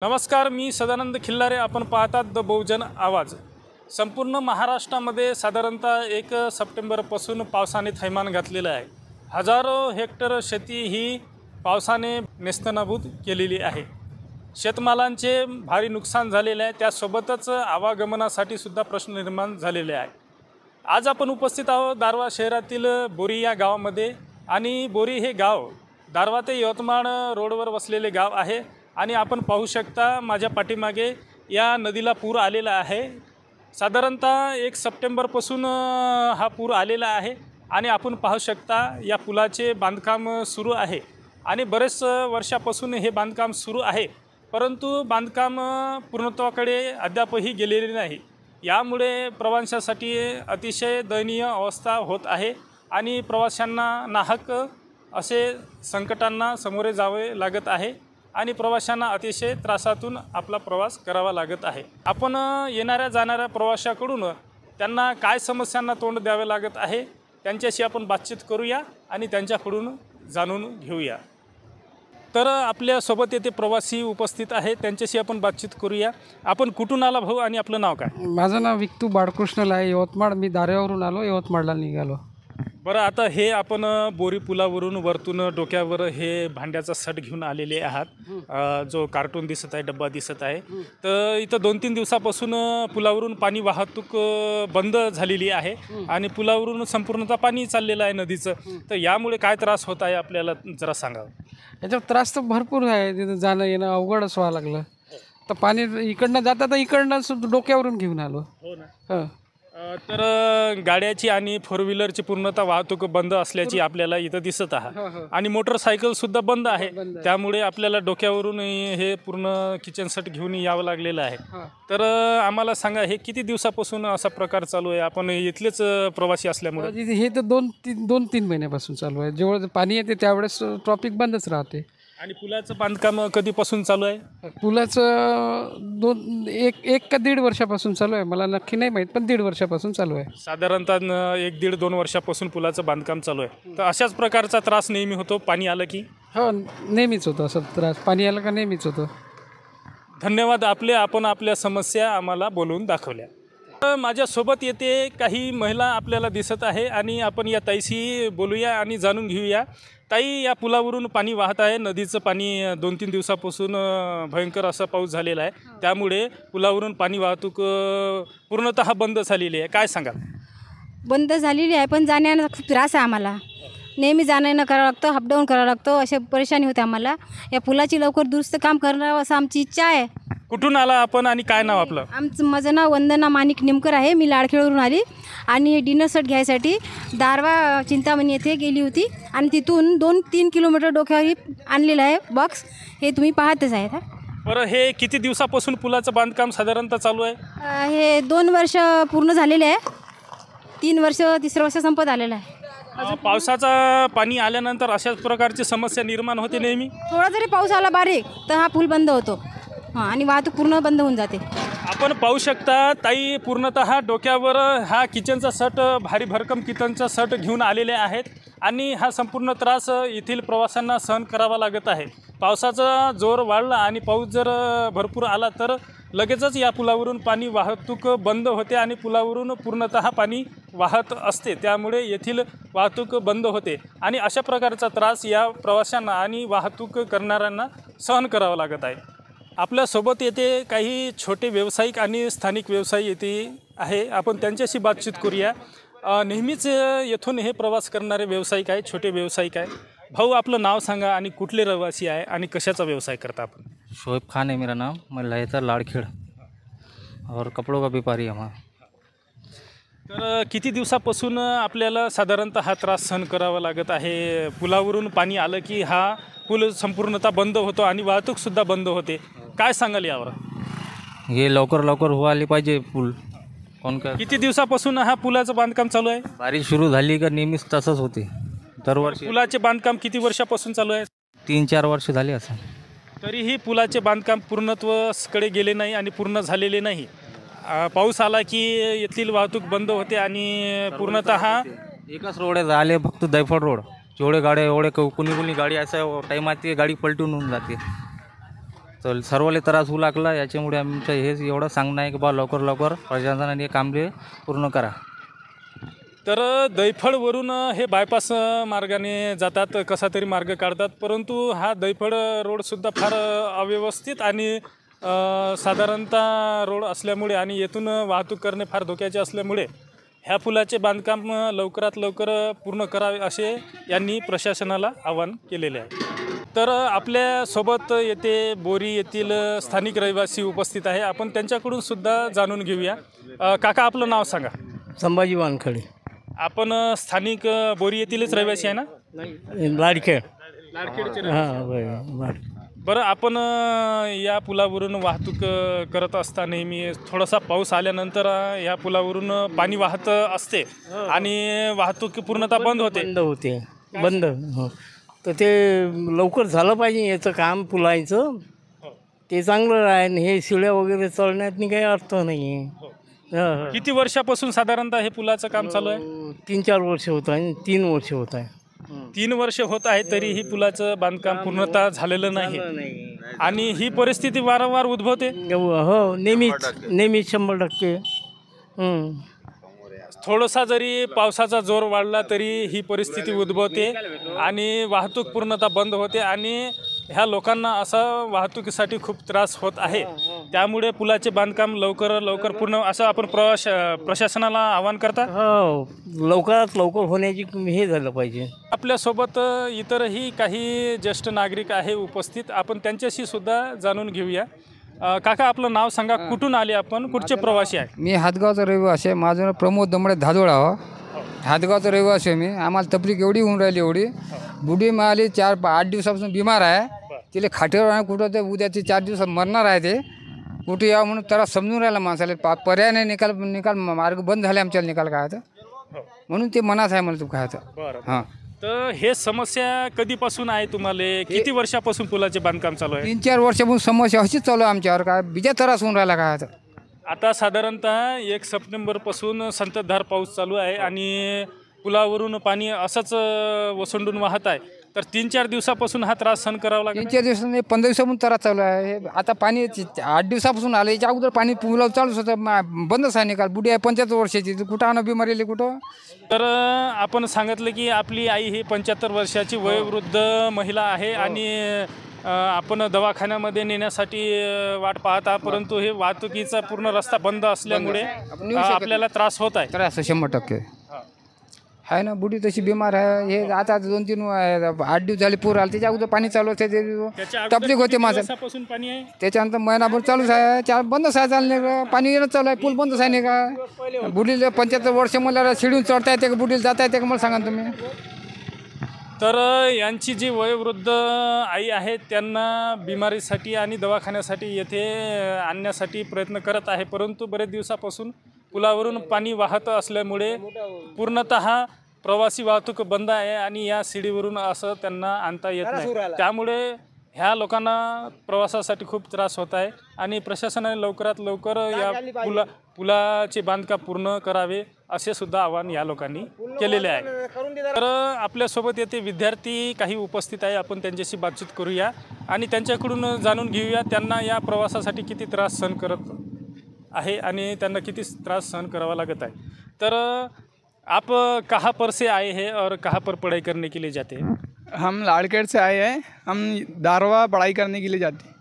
नमस्कार, मी सदानंद खिल्लारे. आपण पाहतात द बहुजन आवाज. संपूर्ण महाराष्ट्रामध्ये साधारणतः 1 सप्टेंबरपासून पावसाने थैमान घातलेलं आहे. हजारो हेक्टर शेती ही पावसाने नेस्तनाबूत केलेली आहे. शेतमालांचे भारी नुकसान झालेले आहे. त्यासोबतच आवागमनासाठी सुद्धा प्रश्न निर्माण झालेले आहे. आज आपण उपस्थित आहोत दारवा शहरातील बोरी या गावामध्ये. आणि बोरी हे गाव दारवा ते यवतमाळ रोडवर वसलेले गाव आहे. आणि आपण पाहू शकता माझ्या पाठीमागे या नदीला पूर आलेला आहे. साधारणतः 1 सप्टेंबरपासून हा पूर आलेला आहे. आणि आपण पाहू शकता या पुलाचे बांधकाम सुरू आहे. आणि बरेच वर्षापासून हे बांधकाम सुरू आहे, परंतु बांधकाम पूर्णत्वाकडे अद्यापही गेलेले नाही. यामुळे प्रवाशांसाठी अतिशय दयनीय अवस्था होत आहे. आणि प्रवाशांना नाहक असे संकटांना सामोरे जावे लागत आहे. आणि प्रवाशांना अतिशय त्रासातून आपला प्रवास करावा लागत आहे. आपण येणाऱ्या जाणाऱ्या प्रवाशाकडून त्यांना काय समस्यांना तोंड द्यावे लागत आहे त्यांच्याशी आपण बातचीत करूया आणि त्यांच्याकडून जाणून घेऊया. तर आपल्यासोबत येथे प्रवासी उपस्थित आहेत, त्यांच्याशी आपण बातचीत करूया. आपण कुठून आला भाऊ आणि आपलं नाव काय? माझं नाव विक्तू बाळकृष्णला आहे, यवतमाळ. मी दारेवरून आलो, यवतमाळला निघालो. बरं, आता हे आपण बोरी पुलावरून वरतून डोक्यावर हे भांड्याचा सट घेऊन आलेले आहात. जो कार्टून दिसत आहे, डब्बा दिसत आहे. तर इथं 2-3 दिवसापासून पुलावरून पाणी वाहतूक बंद झालेली आहे आणि पुलावरून संपूर्णतः पाणी चाललेलं आहे नदीचं. तर यामुळे काय त्रास होत आहे आपल्याला जरा सांगावं. याच्यावर त्रास तर भरपूर आहे. तिथं जाणं येणं अवघडच व्हावं लागलं. तर पाणी इकडनं जाता तर इकडनं डोक्यावरून घेऊन आलो. हो ना. तर गाड्याची आणि 4 व्हीलरची पूर्णतः वाहतूक बंद असल्याची आपल्याला इथं दिसत आहे. आणि मोटरसायकल सुद्धा बंद आहे. त्यामुळे आपल्याला डोक्यावरून हे पूर्ण किचन सेट घेऊन यावं लागलेलं आहे. तर आम्हाला सांगा, हे किती दिवसापासून असा प्रकार चालू आहे? आपण इथलेच प्रवासी असल्यामुळे. हे तर 2-3 महिन्यापासून चालू आहे. जेव्हा पाणी येते त्यावेळेस ट्रॉफिक बंदच राहते. आणि पुलाचं बांधकाम कधीपासून चालू आहे? पुलाचं 1 का 1.5 वर्षापासून चालू आहे. मला नक्की नाही माहीत, पण 1.5 वर्षापासून चालू आहे. साधारणतः 1-1.5-2 वर्षापासून पुलाचं बांधकाम चालू आहे. तर अशाच प्रकारचा त्रास नेहमी होतो पाणी आलं की? हो, नेहमीच होतं असं त्रास. पाणी आलं का नेहमीच होतं. धन्यवाद आपण आपल्या समस्या आम्हाला बोलून दाखवल्या. माझ्यासोबत येथे काही महिला आपल्याला दिसत आहे आणि आपण या ताईशी बोलूया आणि जाणून घेऊया. ताई, या पुलावरून पाणी वाहत आहे. नदीचं पाणी 2-3 दिवसापासून भयंकर असा पाऊस झालेला आहे. त्यामुळे पुलावरून पाणी वाहतूक पूर्णतः बंद झालेली आहे. काय सांगाल? बंद झालेली आहे, पण जाण्याचा खूप त्रास आहे आम्हाला. नेहमी जाणं येणं करावं लागतं, अपडाऊन करावं लागतं. असे परेशानी होते आम्हाला. या पुलाची लवकर दुरुस्त काम करावं असं आमची इच्छा आहे. कुठून आला आपण आणि काय नाव आपलं? माझं नाव वंदना माणिक निमकर आहे. मी लाडखेडवरून आली आणि डिनर सेट घ्यायसाठी दारवा चिंतामणी येथे गेली होती. आणि तिथून 2-3 किलोमीटर डोक्यावर आणलेलं आहे बॉक्स. हे तुम्ही पाहतच आहेत. बरं, हे किती दिवसापासून पुलाचं बांधकाम साधारणतः चालू आहे? हे 2 वर्ष पूर्ण झालेले आहे. 3 वर्ष, 3रं वर्ष संपत आलेलं आहे. पावसाचं पाणी आल्यानंतर अशाच प्रकारची समस्या निर्माण होते नेहमी? थोडा जरी पाऊस आला बारीक तर हा पूल बंद होतो. आणि वाहतूक पूर्ण बंद होऊन जाते. आपण पाहू शकता ताई पूर्णतः डोक्यावर हा किचनचा सट, भारी भरकम किचनचा सट घेऊन आलेले आहेत. आणि हा संपूर्ण त्रास येथील प्रवाशांना सहन करावा लागत आहे. पावसाचा जोर वाढला आणि पाऊस जर भरपूर आला तर लगेचच या पुलावरून पाणी वाहतूक बंद होते आणि पुलावरून पूर्णतः पाणी वाहत असते. त्यामुळे येथील वाहतूक बंद होते आणि अशा प्रकारचा त्रास या प्रवाशांना आणि वाहतूक करणाऱ्यांना सहन करावा लागत आहे. आपल्यासोबत येथे काही छोटे व्यावसायिक आणि स्थानिक व्यवसायी येथे आहे. आपण त्यांच्याशी बातचीत करूया. नेहमीच येथून हे प्रवास करणारे व्यावसायिक आहे, छोटे व्यावसायिक आहे. भाऊ, आपलं नाव सांगा आणि कुठले रहिवासी आहे आणि कशाचा व्यवसाय करता आपण? शोएब खान है मेरा नाम. मैं लहेता लाड़खेड़ और कपड़ों का व्यापारी है वहाँ. तर किती दिवसापासून आपल्याला साधारणतः हा त्रास सहन करावा लागत आहे? पुलावरून पाणी आलं की हा पूल संपूर्णतः बंद होतो आणि वाहतूकसुद्धा बंद होते. काय सांगाल यावर? ये लवकर व्हायला पाहिजे पूल. किती दिवसापासून हा पुलाचं बांधकाम चालू आहे? बारिश सुरू झाली का नेहमीच तसंच होते दरवर्षी. पुलाचे बांधकाम किती वर्षापासून चालू आहे? 3-4 वर्ष झाली असं. तरीही पुलाचे बांधकाम पूर्णत्वाकडे गेले नाही आणि पूर्ण झालेले नाही. पाऊस आला की येथील वाहतूक बंद होते आणि पूर्णतः एकच रोड आहे, आले फक्त दैफड रोड. जेवढे गाड्या एवढे कोणी गाडी असं टाईम आते गाडी पलटून होऊन जाते. तर सर्वाला त्रास होऊ लागला. याच्यामुळे आमचं हेच एवढं सांगणं आहे की बा लवकर लवकर प्रशासनाने हे कामले पूर्ण करा. तर दैफळवरून हे बायपास मार्गाने जातात, कसा तरी मार्ग काढतात, परंतु हा दैफळ रोडसुद्धा फार अव्यवस्थित आणि साधारणतः रोड असल्यामुळे आणि येथून वाहतूक करणे फार धोक्याचे असल्यामुळे ह्या पुलाचे बांधकाम लवकरात लवकर पूर्ण करावे असे यांनी प्रशासनाला आवाहन केलेले आहे. तर आपल्यासोबत येथे बोरी येथील स्थानिक रहिवासी उपस्थित आहे. आपण त्यांच्याकडून सुद्धा जाणून घेऊया. काका, आपलं नाव सांगा. संभाजी वानखडे. आपण स्थानिक बोरी येथीलच रहिवासी आहे ना? लाडखेड. लाडखेडचे. हां, बरं, आपण या पुलावरून वाहतूक करत असता नेहमी थोडासा पाऊस आल्यानंतर या पुलावरून पाणी वाहत असते आणि वाहतूक पूर्णतः बंद होते. बंद. हो, तर ते लवकर झालं पाहिजे याचं काम पुलायचं. ते चांगलं आहे. हे शिड्या वगैरे चढण्यात काही अर्थ नाही आहे. किती वर्षापासून साधारणतः हे पुलाचं काम चालू आहे? 3-4 वर्ष होत आहे. 3 वर्ष होत आहे. 3 वर्ष होत आहे तरीही पुलाचं बांधकाम पूर्णतः झालेलं नाही आणि ही परिस्थिती वारंवार उद्भवते. हो, नेहमीच 100%. थोडासा जरी पावसाचा जोर वाढला तरी ही परिस्थिती उद्भवते आणि वाहतूक पूर्णतः बंद होते आणि ह्या लोकांना असा वाहतुकीसाठी खूप त्रास होत आहे. त्यामुळे पुलाचे बांधकाम लवकर लवकर पूर्ण असं आपण प्रशासनाला आवाहन करता. हो, लवकरात लवकर होण्याची हे झालं पाहिजे. आपल्यासोबत इतरही काही ज्येष्ठ नागरिक आहे उपस्थित. आपण त्यांच्याशी सुद्धा जाणून घेऊया. काका, आपलं नाव सांगा. कुठून आले आपण? कुठचे प्रवासी आहे? मी हातगावचा रहिवासी आहे. माझं नाव प्रमोद दमडे धादोळा. हातगावचा रहिवासी आहे मी. आम्हाला तकलीफ एवढी होऊन राहिली, एवढी बुढी माली 4-8 दिवसापासून बिमार आहे. तिला खाटेवर आहे. कुठं ते उद्या ती 4 दिवसात मरणार आहे. ते कुठे यावं म्हणून त्याला समजून राहिला माणसाला. पर्याय नाही. निकाल मार्ग बंद झाले आमच्याला. निकाल काय तर म्हणून ते मनात आहे मला तू काय तर. हां, तर हे समस्या कधीपासून आहे तुम्हाला? किती वर्षापासून पुलाचे बांधकाम चालू आहे? 3-4 वर्षापासून समस्या अशीच चालू आहे आमच्यावर. काय बिजा त्रास होऊन राहिला काय तर. आता साधारणतः 1 सप्टेंबरपासून संततधार पाऊस चालू आहे आणि पुलावरून पाणी असंच वसंडून वाहत आहे. तर 3-4 दिवसापासून हा त्रास सहन करावा लागेल. 3-4 दिवसांनी 15 दिवसापासून त्रास चालू आहे. आता पाणी 8 दिवसापासून आलं. याच्या अगोदर पाणी पुलावर चालूच होतं. बंदच आहे. निकाल बुडी आहे 75 वर्षाची. कुठं आणा बिमारीले कुठं. तर आपण सांगितलं की आपली आई ही 75 वर्षाची वयोवृद्ध महिला आहे आणि आपण दवाखान्यामध्ये नेण्यासाठी वाट पाहता, परंतु हे वाहतुकीचा पूर्ण रस्ता बंद असल्यामुळे आपल्याला त्रास होत आहे. त्रास 100% आहे ना. बुडी तशी बिमार आहे. हे आता 2-3-8 दिवस झाले पूर आले. त्याच्या अगोदर पाणी चालू असते. तकलीफ होते माझं. पाणी आहे त्याच्यानंतर महिनाभर चालूच आहे. बंदच आहे. चालणे पाणी येणं चालू आहे. पूल बंदच आहे नाही का. बुडीला 75 वर्ष मला शिडून चढता येते का, बुडीला जाता येते का मला सांगा तुम्ही. तर यांची जी वयोवृद्ध आई आहे त्यांना बिमारीसाठी आणि दवाखान्यासाठी येथे आणण्यासाठी प्रयत्न करत आहे, परंतु बरेच दिवसापासून पुलावरून पाणी वाहत असल्यामुळे पूर्णतः प्रवासी वाहतूक बंद आहे आणि या शिडीवरून असं त्यांना आणता येत नाही. त्यामुळे ह्या लोकांना प्रवासासाठी खूप त्रास होत आहे आणि प्रशासनाने लवकरात लवकर या पुलाचे बांधकाम पूर्ण करावे असे सुद्धा आवाहन या लोकांनी केलेले आहे. तर आपल्यासोबत येथे विद्यार्थी काही उपस्थित आहे. आपण त्यांच्याशी बातचीत करूया आणि त्यांच्याकडून जाणून घेऊया त्यांना या प्रवासासाठी किती त्रास सहन करत आहे आणि त्यांना किती त्रास सहन करावा लागत आहे. तर आप कहाँ पर से आए हैं और कहाँ पर पढ़ाई करने के लिए जाते हैं? हम लाड़खेड़ से आए हैं. हम दारवा पढ़ाई करने के लिए जाते हैं.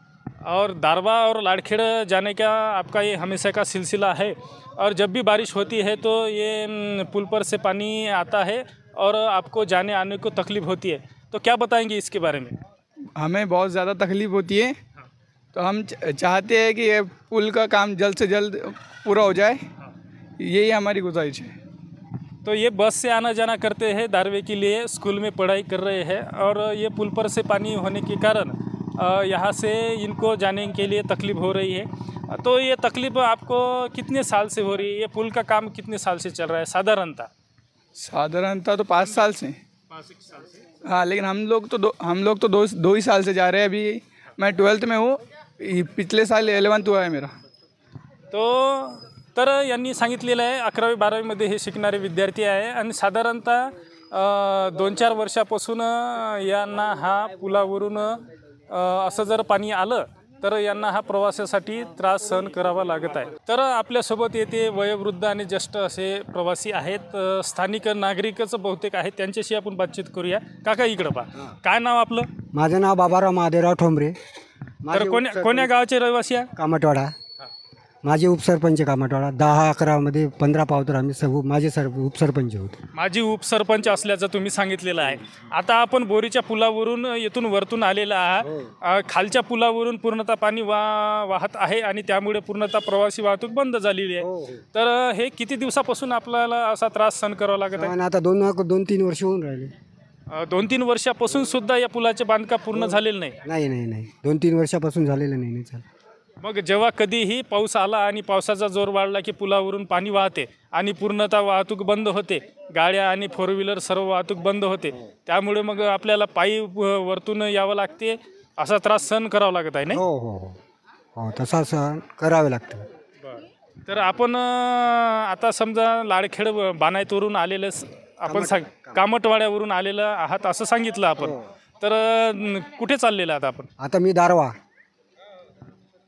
और दारवा और लाड़खेड़ जाने का आपका ये हमेशा का सिलसिला है और जब भी बारिश होती है तो ये पुल पर से पानी आता है और आपको जाने आने को तकलीफ़ होती है, तो क्या बताएंगे इसके बारे में? हमें बहुत ज़्यादा तकलीफ़ होती है, तो हम चाहते हैं कि ये पुल का काम जल्द से जल्द पूरा हो जाए. यही हमारी गुजारिश है. तो ये बस से आना जाना करते हैं दारवे के लिए, स्कूल में पढ़ाई कर रहे हैं और ये पुल पर से पानी होने के कारण यहाँ से इनको जाने के लिए तकलीफ़ हो रही है. तो ये तकलीफ़ आपको कितने साल से हो रही है? ये पुल का काम कितने साल से चल रहा है साधारणतः? साधारणतः तो 5 साल से. 5 साल से. हाँ, लेकिन हम लोग तो दो ही साल से जा रहे हैं. अभी मैं 12th में हूँ. पिछले साल 11th हुआ है मेरा. तर यांनी सांगितलेलं आहे 11वी-12वीमध्ये हे शिकणारे विद्यार्थी आहे आणि साधारणतः 2-4 वर्षापासून यांना हा पुलावरून असं जर पाणी आलं तर यांना हा प्रवासासाठी त्रास सहन करावा लागत आहे. तर आपल्यासोबत येथे वयोवृद्ध आणि ज्येष्ठ असे प्रवासी आहेत, स्थानिक नागरिकच बहुतेक आहेत, त्यांच्याशी आपण बातचीत करूया. काका इकडं पहा, काय नाव आपलं? माझं नाव बाबाराव महादेवराव ठोंबरे. तर कोण्या गावाचे रहिवासी आहे? कामटवाडा. माझे उपसरपंच कामटवाडा. 10-11 15 पावतर आम्ही माझे उपसरपंच होते. माझी उपसरपंच असल्याचं तुम्ही सांगितलेलं आहे. आता आपण बोरीच्या पुलावरून येथून वरतून आलेला आहात. खालच्या पुलावरून पूर्णतः पाणी वाहत आहे आणि त्यामुळे पूर्णतः प्रवासी वाहतूक बंद झालेली आहे. तर हे किती दिवसापासून आपल्याला असा त्रास सहन करावा लागत आहे? आणि आता 2-3 वर्ष होऊन राहिले. 2-3 वर्षापासून सुद्धा या पुलाचे बांधकाम पूर्ण झालेलं नाही. नाही 2-3 वर्षापासून झालेलं नाही. मग जेव्हा कधीही पाऊस आला आणि पावसाचा जोर वाढला की पुलावरून पाणी वाहते आणि पूर्णतः वाहतूक बंद होते, गाड्या आणि 4 व्हीलर सर्व वाहतूक बंद होते. त्यामुळे मग आपल्याला पायी वरतून यावं लागते, असा त्रास सहन करावा लागत आहे नाही? हो तसा सहन करावे लागतं. तर आपण आता समजा लाडखेड बानायतवरून आलेलं आपण कामटवाड्यावरून आलेलं आहात असं सांगितलं आपण. तर कुठे चाललेलं आहात आपण? आता मी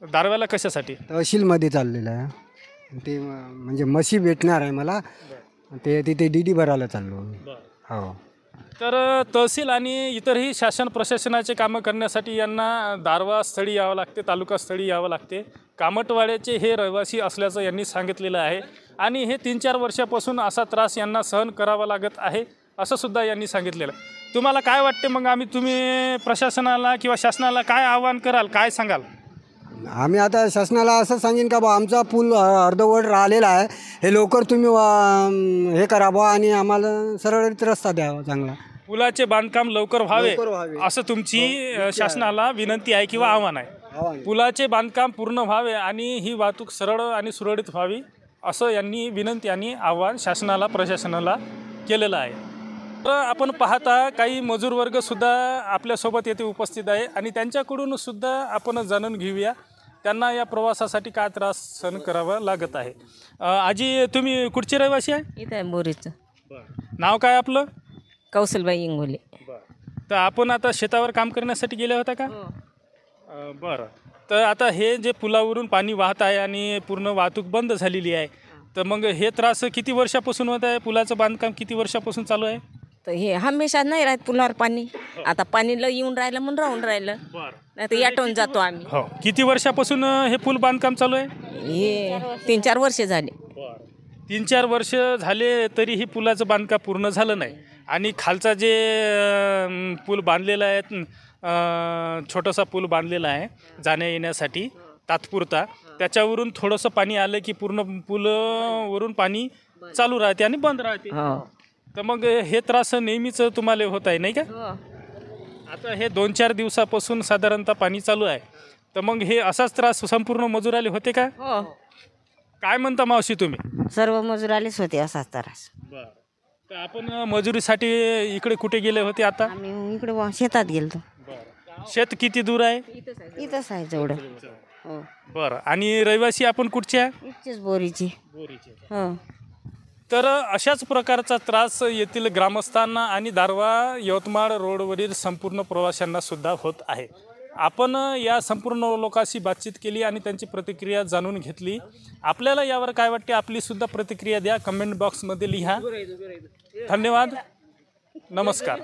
दारव्याला कशासाठी? तहसीलमध्ये चाललेलं आहे. ते म्हणजे म्हशी भेटणार आहे मला, ते तिथे DD भरायला चाललो. हो. तर तहसील आणि इतरही शासन प्रशासनाचे कामं करण्यासाठी यांना दारवा स्थळी यावं लागते, तालुका स्थळी यावं लागते. कामटवाड्याचे हे रहिवासी असल्याचं यांनी सांगितलेलं आहे आणि हे 3-4 वर्षापासून असा त्रास यांना सहन करावा लागत आहे असं सुद्धा यांनी सांगितलेलं. तुम्हाला काय वाटते मग? तुम्ही प्रशासनाला किंवा शासनाला काय आवाहन कराल, काय सांगाल? आम्ही आता शासनाला असं सांगेन का बा आमचा पूल अर्धवट राहिलेला आहे, हे लवकर तुम्ही हे करा बा आणि आम्हाला सरळीत रस्ता द्यावा चांगला. पुलाचे बांधकाम लवकर व्हावे असं तुमची शासनाला विनंती आहे किंवा आव्हान आहे. पुलाचे बांधकाम पूर्ण व्हावे आणि ही वाहतूक सरळ आणि सुरळीत व्हावी असं यांनी विनंती आणि आव्हान शासनाला प्रशासनाला केलेलं आहे. तर आपण पाहता काही मजूर वर्गसुद्धा आपल्यासोबत येथे उपस्थित आहे आणि त्यांच्याकडून सुद्धा आपण जाणून घेऊया त्यांना या प्रवासासाठी काय त्रास सहन करावा लागत आहे. आजी, तुम्ही कुठचे रहिवासी आहे? इथं आहे बोरीचं. नाव काय आपलं? कौशलबाई इंगोले. तर आपण आता शेतावर काम करण्यासाठी गेले होता का? बरं. तर आता हे जे पुलावरून पाणी वाहत आहे आणि पूर्ण वाहतूक बंद झालेली आहे, तर मग हे त्रास किती वर्षापासून होत आहे? पुलाचं बांधकाम किती वर्षापासून चालू आहे? तर हे हमेशा नाही राहत पुलावर पाणी. आता पाणी येऊन राहिलं म्हणून राहून राहिलं, नाही तर याटवून जातो आम्ही. हो. किती वर्षापासून हे पूल बांधकाम चालू आहे? हे 3-4 वर्षे झाले. 3-4 वर्ष झाले तरीही पुलाचं बांधकाम पूर्ण झालं नाही. आणि खालचा जे पूल बांधलेला आहे, छोटासा पूल बांधलेला आहे जाण्या येण्यासाठी तात्पुरता, त्याच्यावरून थोडंसं पाणी आलं की पूर्ण पूलवरून पाणी चालू राहते आणि बंद राहते. तर मग हे त्रास नेहमीच तुम्हाला होत आहे नाही का? आता हे 2-4 दिवसापासून साधारणतः पाणी चालू आहे, तर मग हे असाच त्रास संपूर्ण मजुराले होते का? काय म्हणता मावशी तुम्ही? सर्व मजुरालेच होते असाच त्रास. तर आपण मजुरीसाठी इकडे कुठे गेले होते? आता आम्ही इकडे शेतात गेलतो. शेत किती दूर आहे? इथंच आहे जवळ. बरं. आणि रहिवासी आपण कुठचे आहे? इथचेच बोरीचे. हो. तर अशाच प्रकारचा त्रास येथील ग्रामस्थांना आणि दारवा यवतमाळ रोडवरील संपूर्ण प्रवाशांना सुद्धा होत आहे. आपण या संपूर्ण लोकांशी बातचीत केली आणि त्यांची प्रतिक्रिया जाणून घेतली. आपल्याला यावर काय वाटते आपली सुद्धा प्रतिक्रिया द्या, कमेंट बॉक्समध्ये लिहा. धन्यवाद. नमस्कार.